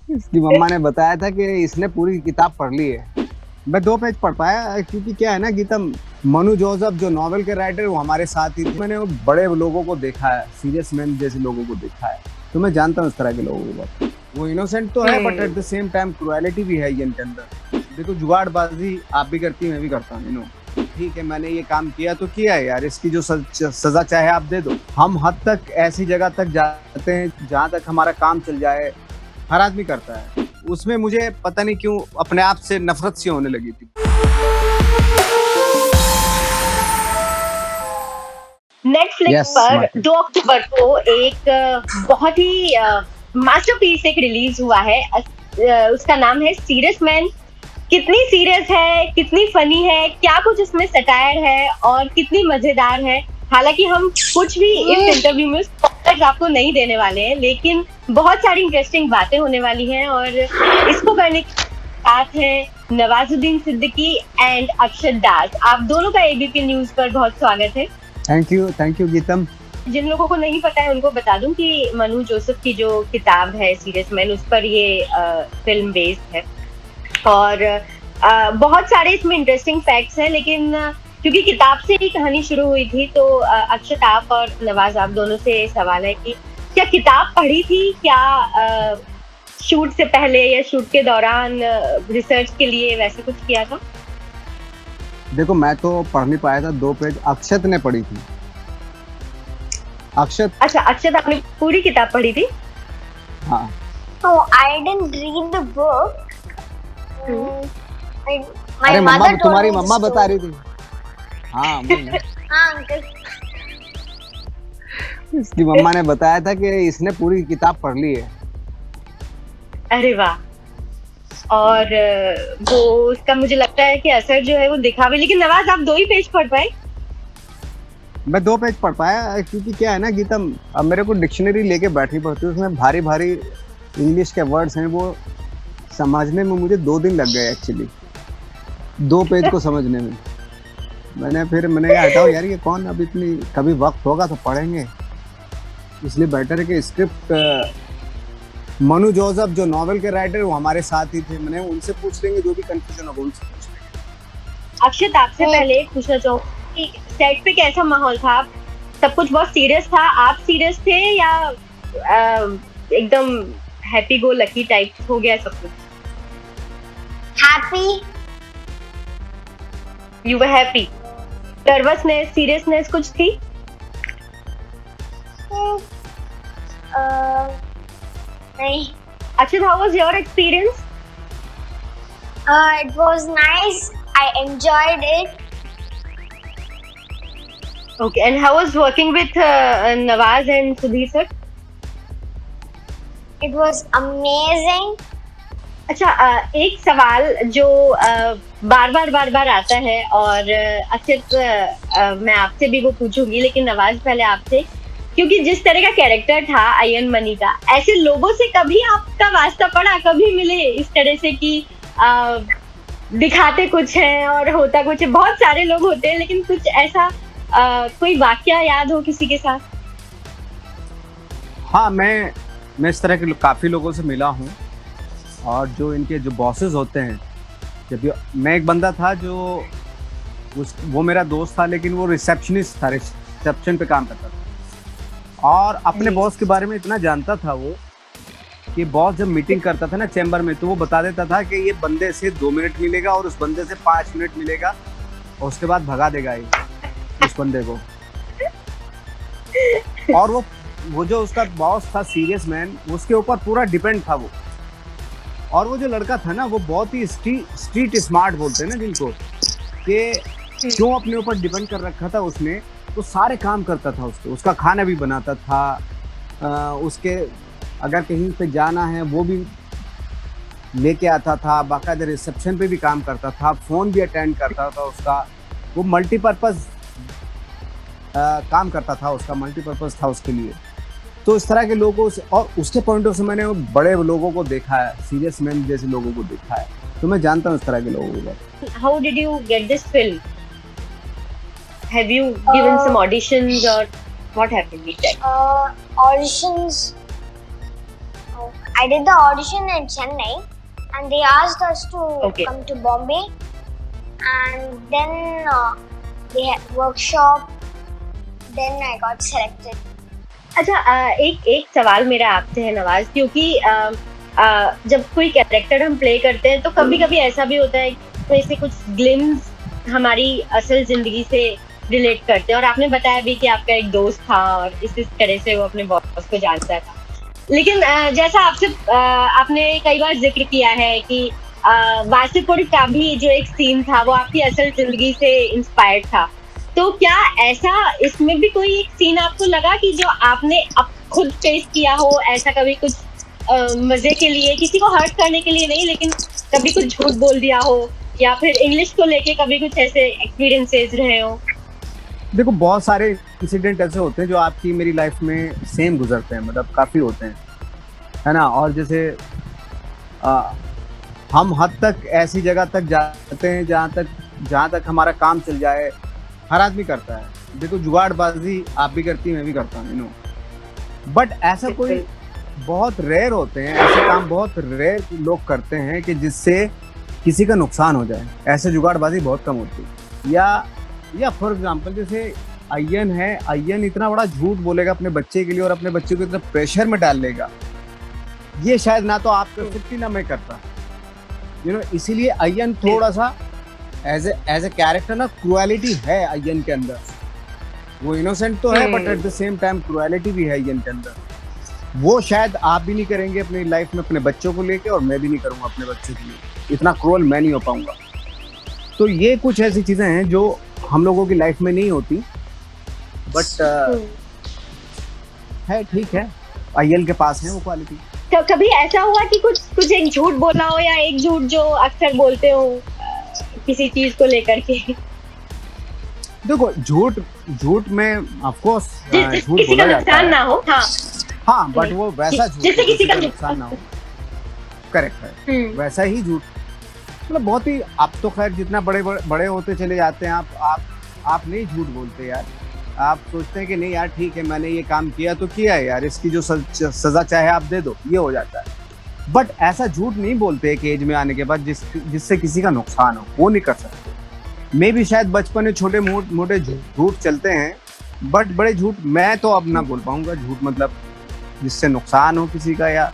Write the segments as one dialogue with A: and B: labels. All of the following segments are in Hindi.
A: इसकी मम्मा ने बताया था कि इसने पूरी किताब पढ़ ली है। मैं 2 पेज पढ़ पाया क्योंकि क्या है ना गीतम, मनु जोसेफ जो नॉवेल के राइटर वो हमारे साथ ही थे। मैंने वो बड़े लोगों को देखा है, सीरियस मैन जैसे लोगों को देखा है, तो मैं जानता हूँ इस तरह के लोगों को बहुत। वो इनोसेंट तो है but at the same time cruelty भी है ये इनके अंदर। देखो जुगाड़बाजी आप भी करती है, मैं भी करता हूँ, ठीक है मैंने ये काम किया तो किया है यार, इसकी जो सजा चाहे आप दे दो। हम हद तक ऐसी जगह तक जाते हैं जहाँ तक हमारा काम चल जाए, हर आदमी करता है। उसमें मुझे पता नहीं क्यों अपने आप से नफरत सी होने लगी थी।
B: नेटफ्लिक्स पर 2 अक्टूबर को एक बहुत ही मास्टरपीस एक रिलीज हुआ है। उसका नाम है सीरियस मैन। कितनी सीरियस है, कितनी फनी है, क्या कुछ इसमें सटायर है और कितनी मजेदार है। हालांकि हम कुछ भी इस इंटरव्यू में स्पॉयलर्स आपको नहीं देने वाले हैं, लेकिन बहुत सारी इंटरेस्टिंग बातें होने वाली हैं और इसको करने के साथ हैं नवाजुद्दीन सिद्दीकी एंड अक्षत दास। आप दोनों का एबीपी न्यूज पर बहुत स्वागत है।
A: Thank you GITAM.
B: जिन लोगों को नहीं पता है उनको बता दूं कि मनु जोसेफ की जो किताब है सीरियस मैन, उस पर ये फिल्म बेस्ड है और बहुत सारे इसमें इंटरेस्टिंग फैक्ट्स हैं। लेकिन क्योंकि किताब से ही कहानी शुरू हुई थी तो अक्षत आप और नवाज आप दोनों से सवाल है कि क्या किताब पढ़ी थी, क्या शूट से पहले या शूट के दौरान रिसर्च के लिए वैसे कुछ किया था?
A: देखो मैं तो पढ़ नहीं पाया था, 2 पेज अक्षत ने पढ़ी थी। अक्षत।
B: अच्छा, अक्षत आपने पूरी किताब पढ़ी थी?
A: हाँ।
C: No, I didn't read the book.
A: अरे मम्मा, तुम्हारी मम्मा बता रही थी। हाँ
C: अंकल।
A: इसकी मम्मा ने बताया था कि इसने पूरी किताब पढ़ ली है।
B: अरे वाह। और वो उसका मुझे लगता है कि असर जो है वो दिखा भी। लेकिन नवाज आप 2 ही पेज पढ़ पाए?
A: मैं 2 पेज पढ़ पाया क्योंकि क्या है ना गीतम, अब मेरे को डिक्शनरी लेके बैठनी पड़ती है, उसमें भारी भारी इंग्लिश के वर्ड्स हैं, वो समझने में मुझे 2 दिन लग गए एक्चुअली, 2 पेज को समझने में। मैंने कहा हटाओ यार, ये कौन, अब इतनी कभी वक्त होगा तो पढ़ेंगे, इसलिए बेटर है कि स्क्रिप्ट मनु जोसेफ जो नॉवेल के राइटर वो हमारे साथ ही थे, मैंने उनसे पूछ लेंगे जो भी कंफ्यूजन होगा उनसे पूछ लेंगे।
B: अक्षत आपसे पहले पूछना चाहूँ कि सेट पे कैसा माहौल था? सब कुछ बहुत सीरियस था, आप सीरियस थे या एकदम हैप्पी गो लकी टाइप हो गया सब कुछ?
C: Happy.
B: You were happy. Nervousness, seriousness कुछ थी?
C: नहीं।
B: Akshit, how was your experience?
C: It was nice. I enjoyed it.
B: Okay, and how was working with Nawaz and Sudhir sir?
C: It was amazing.
B: अच्छा, एक सवाल जो बार बार आता है और अक्षित मैं आपसे भी वो पूछूंगी, लेकिन नवाज पहले आपसे, क्योंकि जिस तरह का कैरेक्टर था अयन मनी का, ऐसे लोगों से कभी आपका वास्ता पड़ा, कभी मिले इस तरह से कि दिखाते कुछ है और होता कुछ है? बहुत सारे लोग होते हैं, लेकिन कुछ ऐसा कोई वाकया याद हो किसी के साथ?
A: हाँ, मैं इस तरह के काफ़ी लोगों से मिला हूँ, और जो इनके जो बॉसेस होते हैं, जब मैं एक बंदा था जो वो मेरा दोस्त था, लेकिन वो रिसेप्शनिस्ट था, रिसेप्शन पे काम करता था, और अपने बॉस के बारे में इतना जानता था वो कि बॉस जब मीटिंग करता था ना चैम्बर में, तो वो बता देता था कि ये बंदे से 2 मिनट मिलेगा और उस बंदे से 5 मिनट मिलेगा और उसके बाद भगा देगा ये उस बंदे को। और वो जो उसका बॉस था सीरियस मैन, उसके ऊपर पूरा डिपेंड था वो। और वो जो लड़का था ना, वो बहुत ही स्ट्रीट स्मार्ट बोलते हैं ना जिनको, कि क्यों अपने ऊपर डिपेंड कर रखा था उसने, तो सारे काम करता था उसका खाना भी बनाता था, उसके अगर कहीं पे जाना है वो भी लेके आता था, बाकायदा रिसेप्शन पे भी काम करता था, फ़ोन भी अटेंड करता था उसका, वो मल्टीपर्पज़ काम करता था, उसका मल्टीपर्पज़ था उसके लिए। तो इस तरह के लोगों से, और उसके पॉइंट ऑफ से मैंने बड़े लोगों को देखा है, सीरियस मैन जैसे लोगों को देखा है, तो मैं जानता हूँ इस तरह के लोगों को।
B: How did you get this film? Have you given some auditions or what happened with that?
C: Auditions. I did the audition in Chennai, and they asked us to
B: Okay.
C: come to Bombay, and then they had workshop. Then I got selected.
B: अच्छा, एक सवाल मेरा आपसे है नवाज, क्योंकि जब कोई कैरेक्टर हम प्ले करते हैं तो कभी कभी ऐसा भी होता है कि वैसे कुछ ग्लिम्स हमारी असल जिंदगी से रिलेट करते हैं, और आपने बताया भी कि आपका एक दोस्त था और इस तरह से वो अपने बॉस को जानता था। लेकिन जैसा आपने कई बार जिक्र किया है कि वासेपुर का भी जो एक सीन था वो आपकी असल जिंदगी से इंस्पायर्ड था, तो क्या ऐसा इसमें भी कोई एक सीन आपको लगा कि जो आपने अब खुद फेस किया हो, ऐसा कभी कुछ मजे के लिए, किसी को हर्ट करने के लिए नहीं, लेकिन कभी कुछ झूठ बोल दिया हो, या फिर इंग्लिश को लेके कभी कुछ ऐसे एक्सपीरियंसेस रहे हो?
A: देखो, बहुत सारे इंसिडेंट ऐसे होते हैं जो आपकी मेरी लाइफ में सेम गुजरते हैं, मतलब काफ़ी होते हैं, है ना। और जैसे हम हद तक ऐसी जगह तक जाते हैं जहाँ तक हमारा काम चल जाए, हर आदमी करता है। देखो, जुगाड़बाजी आप भी करती, मैं भी करता हूँ, यू नो, बट ऐसा कोई बहुत रेयर होते हैं, ऐसे काम बहुत रेयर लोग करते हैं कि जिससे किसी का नुकसान हो जाए। ऐसे जुगाड़बाजी बहुत कम होती है। या फॉर एग्जांपल जैसे अय्यन है, अय्यन इतना बड़ा झूठ बोलेगा अपने बच्चे के लिए और अपने बच्चे को इतना प्रेशर में डाल लेगा, ये शायद ना तो आप कर सकती ना मैं करता, यू नो। इसीलिए अय्यन थोड़ा सा एज ए कैरेक्टर ना, क्रुएलिटी है अय्यन के अंदर। वो इनोसेंट तो है, but at the same time cruelty भी है अय्यन के अंदर। वो शायद आप भी नहीं करेंगे अपनी लाइफ में अपने बच्चों को लेके, और मैं भी नहीं करूँगा अपने बच्चों के लिए। इतना क्रूअल मैं नहीं हो पाऊंगा। तो ये कुछ ऐसी चीज़ें हैं जो हम लोगों की लाइफ में नहीं होती, बट है, ठीक है, अय्यन के पास है वो क्वालिटी।
B: तो कभी ऐसा हुआ कि कुछ एक झूठ बोला हो, या एक झूठ जो अक्सर बोलते हो किसी चीज को लेकर के?
A: देखो, झूठ में ऑफ कोर्स झूठ
B: किसी का
A: बोला जाता
B: नुकसान
A: है,
B: ना हो,
A: हाँ, बट वो वैसा झूठ
B: जिससे किसी का
A: नुकसान ना हो, करेक्ट है, वैसा ही झूठ। मतलब बहुत ही, आप तो खैर जितना बड़े होते चले जाते हैं, आप नहीं झूठ बोलते यार। आप सोचते हैं कि नहीं यार ठीक है, मैंने ये काम किया तो किया है यार, इसकी जो सजा चाहे आप दे दो, ये हो जाता है। बट ऐसा झूठ नहीं बोलते एक एज में आने के बाद जिससे किसी का नुकसान हो, वो नहीं कर सकते। मे भी शायद बचपन में छोटे मोटे झूठ चलते हैं, बट बड़े झूठ मैं तो अब ना बोल पाऊंगा। झूठ मतलब जिससे नुकसान हो किसी का, या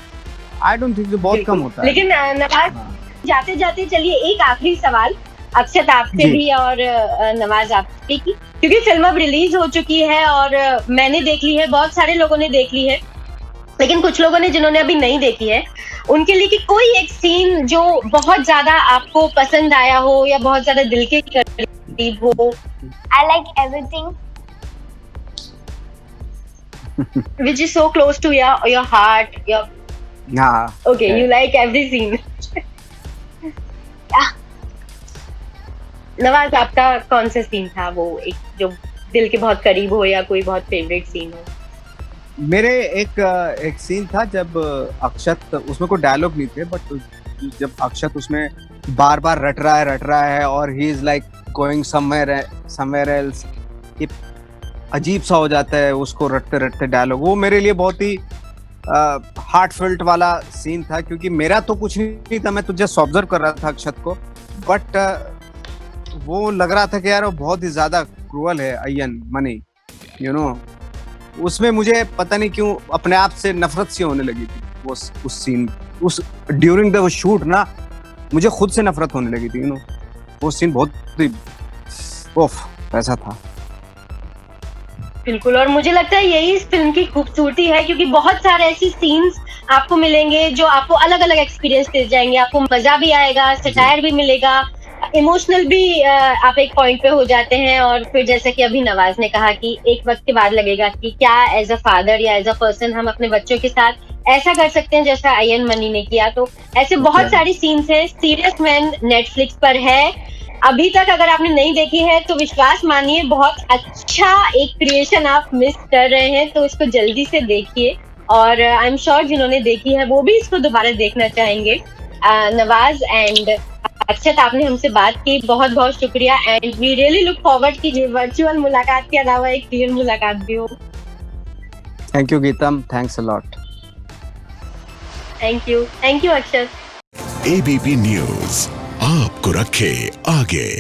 A: आई डोंट थिंक, जो बहुत कम होता है।
B: लेकिन नवाज, जाते जाते चलिए एक आखिरी सवाल अक्षत आपसे भी और नवाज आपसे की, क्योंकि फिल्म अब रिलीज हो चुकी है और मैंने देख ली है, बहुत सारे लोगों ने देख ली है, लेकिन कुछ लोगों ने जिन्होंने अभी नहीं देखी है, उनके लिए कि कोई एक सीन जो बहुत ज्यादा आपको पसंद आया हो या बहुत ज्यादा दिल के करीब हो।
C: I like everything.
B: Which is so close to your heart, your okay, you like every scene.
C: Yeah.
B: Nawaz, आपका कौन सा सीन था वो एक जो दिल के बहुत करीब हो, या कोई बहुत फेवरेट सीन हो?
A: मेरे एक सीन था जब अक्षत, उसमें कोई डायलॉग नहीं थे, बट जब अक्षत उसमें बार बार रट रहा है और he is like going somewhere else, ये अजीब सा हो जाता है उसको रटते रटते डायलॉग। वो मेरे लिए बहुत ही हार्टफेल्ट वाला सीन था, क्योंकि मेरा तो कुछ नहीं था, मैं तो जस्ट ऑब्जर्व कर रहा था अक्षत को, बट वो लग रहा था कि यार वो बहुत ही ज्यादा क्रूअल है अय्यन मनी, यू नो। उसमें मुझे पता नहीं क्यों अपने आप से नफरत सी होने लगी थी। वो उस सीन, उस ड्यूरिंग द शूट ना, मुझे खुद से नफरत होने लगी थी, यू नो। वो सीन बहुत ही ऐसा था।
B: बिल्कुल, और मुझे लगता है यही इस फिल्म की खूबसूरती है, क्योंकि बहुत सारे ऐसी सीन्स आपको मिलेंगे जो आपको अलग अलग एक्सपीरियंस दे जाएंगे। आपको मजा भी आएगा, सटायर भी मिलेगा, इमोशनल भी आप एक पॉइंट पे हो जाते हैं, और फिर जैसा कि अभी नवाज ने कहा कि एक वक्त के बाद लगेगा कि क्या एज अ फादर या एज अ पर्सन हम अपने बच्चों के साथ ऐसा कर सकते हैं जैसा अय्यन मनी ने किया। तो ऐसे बहुत सारी सीन्स हैं। सीरियस मैन नेटफ्लिक्स पर है, अभी तक अगर आपने नहीं देखी है तो विश्वास मानिए बहुत अच्छा एक क्रिएशन आप मिस कर रहे हैं, तो इसको जल्दी से देखिए, और आई एम श्योर जिन्होंने देखी है वो भी इसको दोबारा देखना चाहेंगे। नवाज एंड अक्षत, आपने हमसे बात की, बहुत बहुत शुक्रिया, and we really look forward कि वर्चुअल मुलाकात के अलावा एक रियल मुलाकात भी हो।
A: Thank you Geetam, thanks a lot.
B: Thank you Akshat.
D: ABP news आपको रखे आगे।